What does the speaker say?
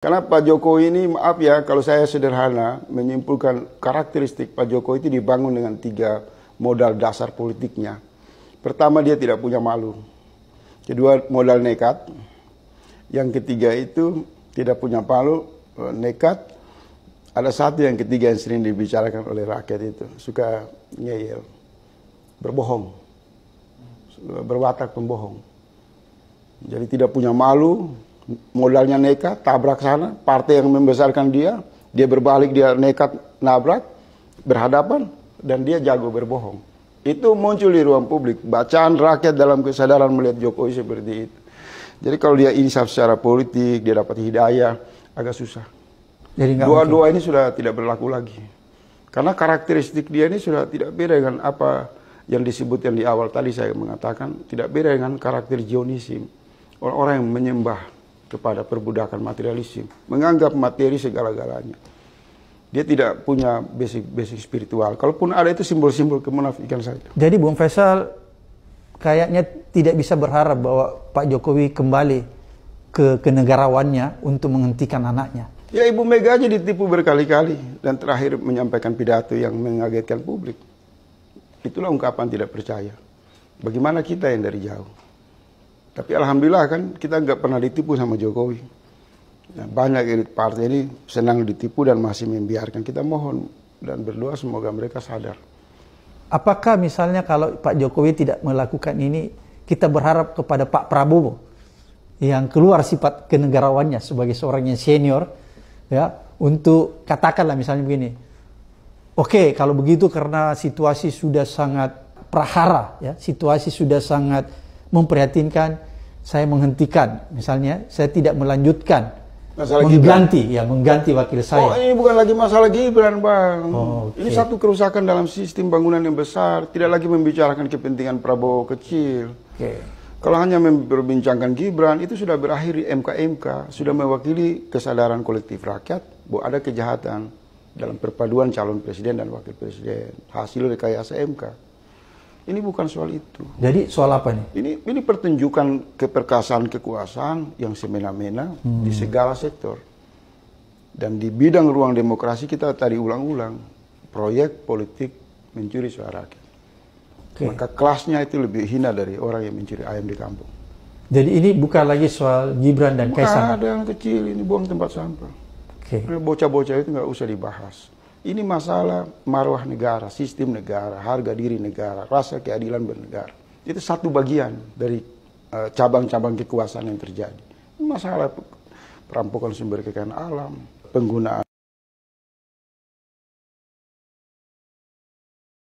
Karena Pak Jokowi ini, maaf ya, kalau saya sederhana menyimpulkan karakteristik Pak Jokowi itu dibangun dengan 3 modal dasar politiknya. Pertama, dia tidak punya malu. Kedua, modal nekat. Yang ketiga itu tidak punya malu, nekat. Ada satu yang ketiga yang sering dibicarakan oleh rakyat itu, suka ngeyel, berbohong, berwatak pembohong. Jadi tidak punya malu, modalnya nekat, tabrak sana, partai yang membesarkan dia berbalik, dia nekat nabrak, berhadapan, dan dia jago berbohong. Itu muncul di ruang publik, bacaan rakyat dalam kesadaran melihat Jokowi seperti itu. Jadi kalau dia insaf secara politik, dia dapat hidayah, agak susah. Dua-dua ini sudah tidak berlaku lagi. Karena karakteristik dia ini sudah tidak beda dengan apa yang disebutkan di awal tadi saya mengatakan, tidak beda dengan karakter Zionisme. Orang-orang yang menyembah kepada perbudakan materialisme, menganggap materi segala-galanya. Dia tidak punya basic spiritual. Kalaupun ada itu simbol-simbol kemunafikan saja. Jadi Bung Faisal kayaknya tidak bisa berharap bahwa Pak Jokowi kembali ke kenegarawannya untuk menghentikan anaknya. Ya, Ibu Mega aja ditipu berkali-kali dan terakhir menyampaikan pidato yang mengagetkan publik. Itulah ungkapan tidak percaya. Bagaimana kita yang dari jauh? Tapi alhamdulillah kan kita nggak pernah ditipu sama Jokowi. Nah, banyak elit partai ini senang ditipu dan masih membiarkan. Kita mohon dan berdoa semoga mereka sadar. Apakah misalnya kalau Pak Jokowi tidak melakukan ini, kita berharap kepada Pak Prabowo yang keluar sifat kenegarawannya sebagai seorang yang senior, ya, untuk katakanlah misalnya begini, oke, kalau begitu karena situasi sudah sangat prahara, ya, situasi sudah sangat memprihatinkan, saya menghentikan, misalnya saya tidak melanjutkan, mengganti wakil saya. Oh, ini bukan lagi masalah Gibran, Bang. Oh, okay. Ini satu kerusakan dalam sistem bangunan yang besar, tidak lagi membicarakan kepentingan Prabowo kecil. Okay. Kalau hanya memperbincangkan Gibran, itu sudah berakhir di MK, sudah mewakili kesadaran kolektif rakyat bahwa ada kejahatan dalam perpaduan calon presiden dan wakil presiden. Hasil rekayasa MK. Ini bukan soal itu. Jadi soal apa nih? Ini pertunjukan keperkasaan kekuasaan yang semena-mena di segala sektor. Dan di bidang ruang demokrasi kita tadi ulang-ulang, proyek politik mencuri suara rakyat. Okay. Maka kelasnya itu lebih hina dari orang yang mencuri ayam di kampung. Jadi ini bukan lagi soal Gibran dan Kaisang. Ada yang kecil, ini buang tempat sampah. Okay. Bocah-bocah itu nggak usah dibahas. Ini masalah marwah negara, sistem negara, harga diri negara, rasa keadilan bernegara. Itu satu bagian dari cabang-cabang kekuasaan yang terjadi. Masalah perampokan sumber kekayaan alam, penggunaan